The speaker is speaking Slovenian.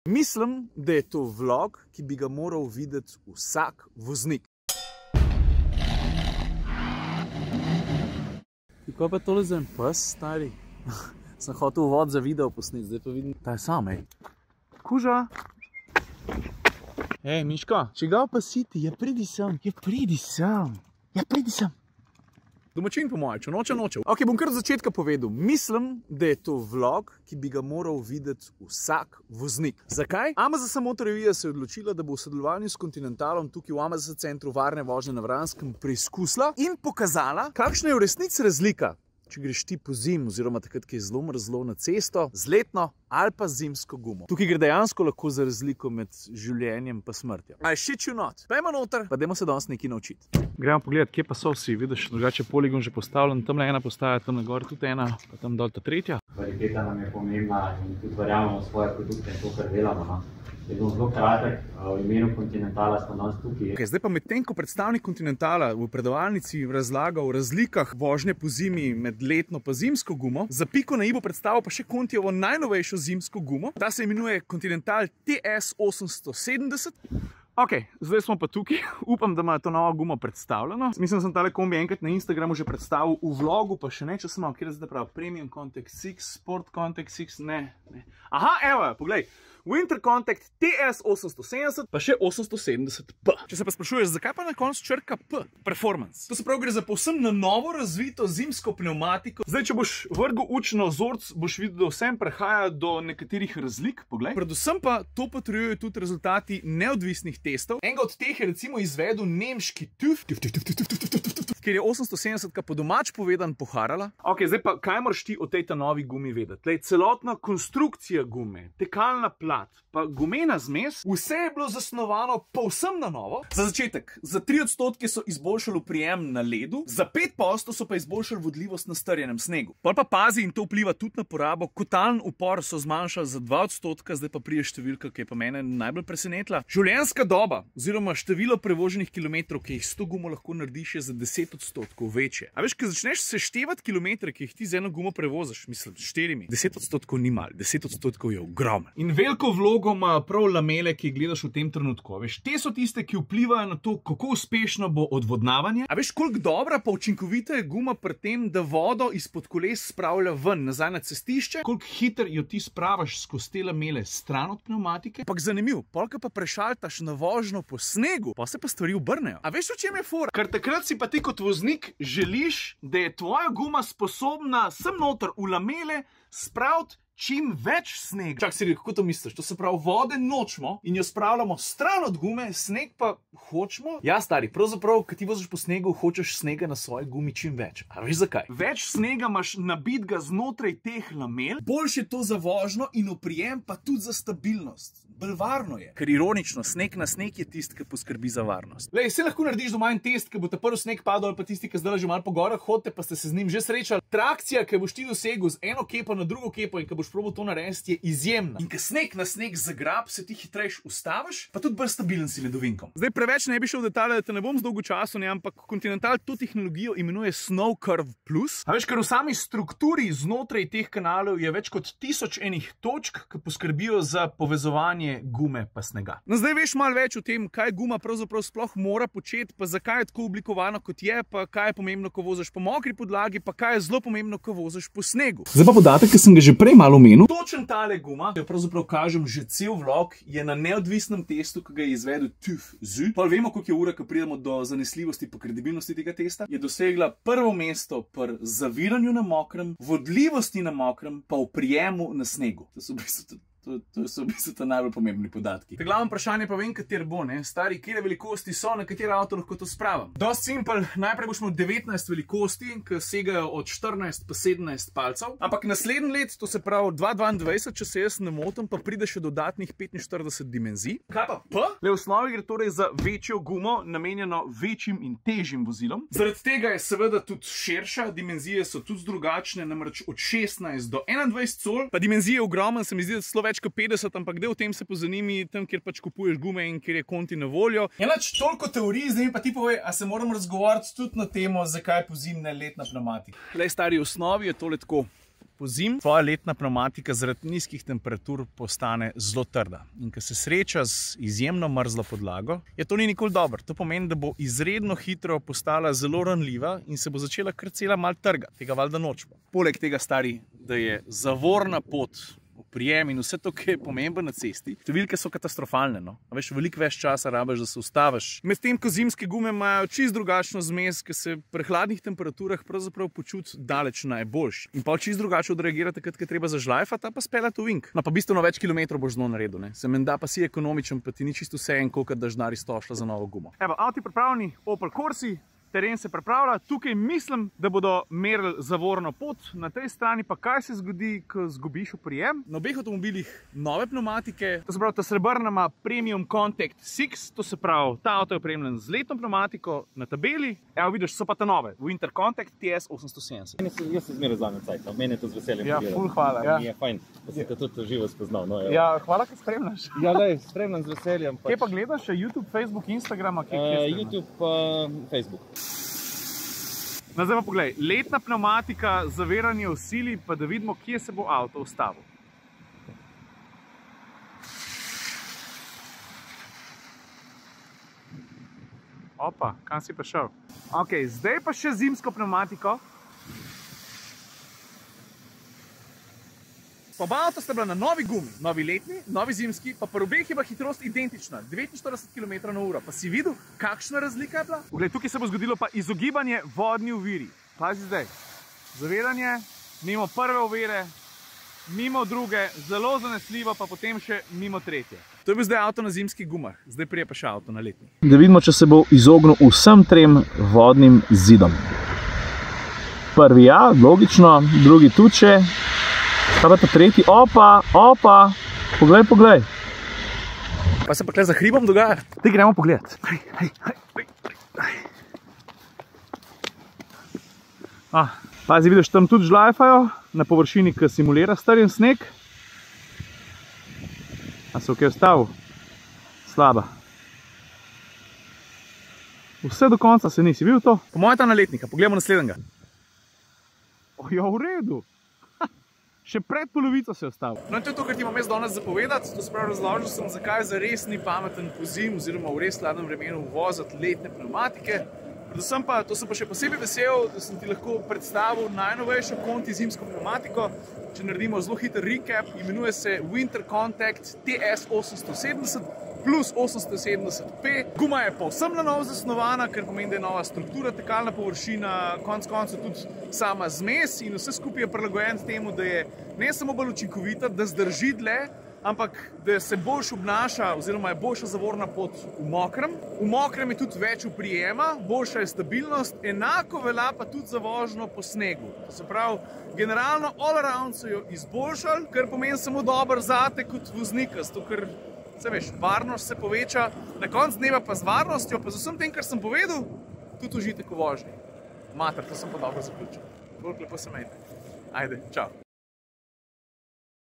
Mislim, da je to vlog, ki bi ga moral videti vsak voznik. Kaj pa tole za en pes, stari? Sem hotel uvod za video posneti, zdaj pa vidim, ta je sam, ej. Kuža! Ej, Miško, čigav pa si ti? Ja, pridi sem, Domačin po moje, če noče. Ok, bom kar od začetka povedal. Mislim, da je to vlog, ki bi ga moral videti vsak voznik. Zakaj? AMZS Motor revija se je odločila, da bo v sodelovanju s Continentalom tukaj v AMZS centru varne vožnje na Vranskem preizkusila in pokazala, kakšna je v resnici razlika, če greš ti po zim, oziroma takrat, ki je zelo mrzlo na cesto, z letno ali pa zimsko gumo. Tukaj gre dejansko lahko za razliko med življenjem pa smrtjo. I shit you not. Pejmo noter, pa dajmo se danes nekaj naučiti. Gremo pogledati, kje pa so vsi. Vidiš, drugače poligon že postavljen, tamle ena postaja, tam na gor tudi ena, pa tam dol ta tretja. Kvaliteta nam je pomembna in tudi verjamemo svoje produkte in to, kar delamo. Je bom zelo kratek, v imenu Continentala smo danes tukaj. Okay, zdaj pa medtem, ko predstavnik Continentala v predavalnici razlaga o razlikah vožnje po zimi med letno pa zimsko gumo, za piko na i bo predstavil pa še Contijevo najnovejšo zimsko gumo. Ta se imenuje Continental TS 870. Ok, zdaj smo pa tukaj. Upam, da ima to novo gumo predstavljeno. Mislim, da sem tale kombi enkrat na Instagramu že predstavil, v vlogu pa še ne, če sem malo, kjer zdaj prav, Premium Contact 6, Sport Contact 6, ne. Aha, evo, poglej. Winter Contact TS 870, pa še 870P. Če se pa sprašuješ, zakaj pa na koncu črka P? Performance. To se pravi, gre za povsem na novo razvito zimsko pneumatiko. Zdaj, če boš vrgel učno vzorc, boš videl, da vsem prehaja do nekaterih razlik, poglej. Predvsem pa to potrjujejo tudi rezultati neodvisnih testov. Enega od teh je recimo izvedel nemški TÜV, kjer je 870 po domač povedan poharala. Ok, zdaj pa kaj moraš ti o tej ta novi gumi vedeti? Tlej, celotna konstrukcija gume, tekalna plat, pa gumena zmes, vse je bilo zasnovano povsem na novo. Za začetek, za 3% so izboljšali prijem na ledu, za 5% so pa izboljšali vodljivost na strjenem snegu. Pol pa pazi, in to vpliva tudi na porabo, kotalni upor so zmanjšali za 2%, zdaj pa pride številka, ki je pa mene najbolj presenetila. Življenjska doba, oziroma število prevoženih kilometrov, ki jih s to gumo lahko narediš, je za 10% večje. A veš, ko začneš seštevati kilometre, ki jih ti z eno gumo prevoziš, mislim, s 4, 10% ni malo, 10% je ogromno. In veliko vlogo ima prav lamele, ki jih gledaš v tem trenutku. Veš, te so tiste, ki vplivajo na to, kako uspešno bo odvodnavanje. A veš, koliko dobra pa učinkovita je guma pri tem, da vodo izpod koles spravlja ven, nazaj na cestišče? Koliko hiter jo ti spravaš skozi te lamele stran od pneumatike? Pak zanimiv, polka pa prešaltaš na vožnjo po snegu, pa se pa stvari obrnejo. A veš, v čem je fora? Ker takrat si pa ti kot voznik želiš, da je tvoja guma sposobna sem noter v lamele spraviti čim več snega. Čak, Siri, kako to misliš? To se pravi, vode nočemo in jo spravljamo stran od gume, sneg pa hočemo? Ja, stari, pravzaprav, ko ti voziš po snegu, hočeš snega na svoji gumi čim več. A veš zakaj? Več snega imaš nabitga znotraj teh lamel, boljše je to za vožnjo in oprijem, pa tudi za stabilnost. Bolj varno je. Ker ironično, sneg na sneg je tisti, ki poskrbi za varnost. Lej, se lahko narediš doma en test, ki bo te prvi sneg padel, ali pa tisti, ki zdaj že malo po gorah hodite, pa ste se z njim že srečali. Trakcija, ki boš ti dosegel z eno kepo na drugo kepo in ki boš probal to narediti, je izjemna. In ko sneg na sneg zagrab, se ti hitrejš ustaviš, pa tudi bolj stabilen si med ovinkom. Zdaj preveč ne bi šel v detalje, da te ne bom z dolgo času, ampak Continental to tehnologijo imenuje Snow Curve Plus. A veš, ker v sami strukturi znotraj teh kanalov je več kot 1000 enih točk, ki poskrbijo za povezovanje gume pa snega. No, zdaj veš malo več o tem, kaj guma pravzaprav sploh mora početi, pa zakaj je tako oblikovano, kot je, pa kaj je pomembno, ko voziš po mokri podlagi, pa kaj je zelo pomembno, ko voziš po snegu. Zdaj pa podatek, ki sem ga že prej malo omenil. Točen tale guma, jo pravzaprav kažem že cel vlog, je na neodvisnem testu, ki ga je izvedel TÜV. Pa vemo, koliko je ura, ko pridemo do zanesljivosti pa kredibilnosti tega testa, je dosegla prvo mesto pri zaviranju na mokrem, vodljivosti na mokrem, pa v prijemu na snegu. To so v bistvu najbolj pomembni podatki. Te glavno vprašanje pa vem, kater bo, ne? Stari, kjere velikosti so, na katero avto lahko to spravim? Dost simpel, najprej boš imel 19 velikosti, ki segajo od 14 pa 17 palcev. Ampak naslednji let, to se pravi 2022, če se jaz ne motim, pa pride še dodatnih 45 dimenzij. Kaj pa P? Le v osnovi gre torej za večjo gumo, namenjeno večjim in težjim vozilom. Zaradi tega je seveda tudi širša, dimenzije so tudi drugačne, namreč od 16 do 21 col, pa dimenzije ogromen, se mi zdi, da celo več kot 50, ampak del tem se pozanimi tam, kjer pač kupuješ gume in kjer je Conti na voljo. Enač toliko teorij, zdaj mi pa ti povej, a se moramo razgovarjati tudi na temo, zakaj pozimne letna pneumatika. Lej, stari, v osnovi je tole tako pozimi tvoja letna pnevmatika zaradi nizkih temperatur postane zelo trda. In ko se sreča z izjemno mrzlo podlago, to ni nikoli dobro. To pomeni, da bo izredno hitro postala zelo ranljiva in se bo začela kar cela malo trgati. Tega valjda nočemo. Poleg tega, stari, da je zavorna pot, prijem in vse to, ki je pomembno na cesti, številke so katastrofalne. No? Veš, veliko več časa rabiš, da se ustaviš. Medtem ko zimske gume imajo čisto drugačno zmes, ki se pri hladnih temperaturah pravzaprav počuti daleč najboljši. In pa čisto drugače odreagira takrat, ko je treba zažlajfati, pa spela to vink. No, pa bistveno več kilometrov boš zelo naredil. Ne? Se menda pa si ekonomičen, pa ti ni čisto vseeno, koliko dežnari stošla za novo gumo. Evo, avti pripravljeni, Opel Corsi. Teren se pripravlja, tukaj mislim, da bodo merili zavorno pot, na tej strani pa kaj se zgodi, ko zgubiš oprijem. Na obeh avtomobilih nove pnevmatike, to se pravi, ta srebrna ima Premium Contact 6, to se pravi, ta avto je opremljen z letno pnevmatiko na tabeli. Evo vidiš, so pa ta nove, Winter Contact TS 870. Jaz se zmeraj vzamem cajt, meni je to z veseljem pogledati. Ja, ful hvala. Ja. Mi je fajn, da si te tudi živo spoznal. No, ja, hvala, ker spremljaš. Ja, lej, spremljam z veseljem. Kje pa gledaš? YouTube, Facebook, Instagrama? YouTube, Facebook. No, zdaj pa poglej, letna pnevmatika, zaviranje v sili, pa da vidimo, kje se bo avto ustavil. Opa, kam si pa šel? Ok, zdaj pa še zimsko pnevmatiko. Oba avto sta bila na novi gumi, novi letni, novi zimski, pa pri obeh je bila hitrost identična, 49 km/h. Pa si videl, kakšna razlika je bila? Poglej, tukaj se bo zgodilo pa izogibanje vodni oviri. Pazi zdaj, zaviranje, mimo prve ovire, mimo druge, zelo zanesljivo, pa potem še mimo tretje. To je bil zdaj avto na zimskih gumah, zdaj prije pa še avto na letni. Da vidimo, če se bo izognil vsem trem vodnim zidom. Prvi ja, logično, drugi tudi še. Kaj pa ta tretji? Opa, poglej. Pa se pa tukaj za hribom dogaja. Te gremo pogledat. Pazi, vidiš, tam tudi žlajfajo, na površini, ki simulira strjen sneg. A se kaj ustavil? Slaba. Vse do konca se nisi videl to? Po mojem ta na letnika, pogledamo naslednjega. Ja, v redu. Še pred polovico se je ustavil. No in to je to, kar ti imam jaz danes zapovedati. To se pravi, razložil sem, zakaj zares ni pameten pozim oziroma v res hladnem vremenu voziti letne pnevmatike. Predvsem pa, to sem pa še posebej vesel, da sem ti lahko predstavil najnovejšo Conti zimsko pnevmatiko. Če naredimo zelo hiter recap, imenuje se Winter Contact TS 870 plus 870P. Guma je povsem na novo zasnovana, ker pomeni, da je nova struktura, tekalna površina, konec koncev tudi sama zmes in vse skupaj je prilagojen temu, da je ne samo bolj učinkovita, da zdrži dlje, ampak da se boljš obnaša oziroma je boljša zavorna pot v mokrem. V mokrem je tudi več oprijema, boljša je stabilnost, enako velja pa tudi za vožnjo po snegu. To se pravi, generalno all around so jo izboljšali, kar pomeni samo dobro zate kot voznika, zato ker se veš, varnost se poveča, na konc dneva pa z varnostjo, pa z vsem tem, kar sem povedal, tudi užitek v vožnji. Mater, to sem pa dobro zaključil. Bolj lepo se meni. Ajde, čau.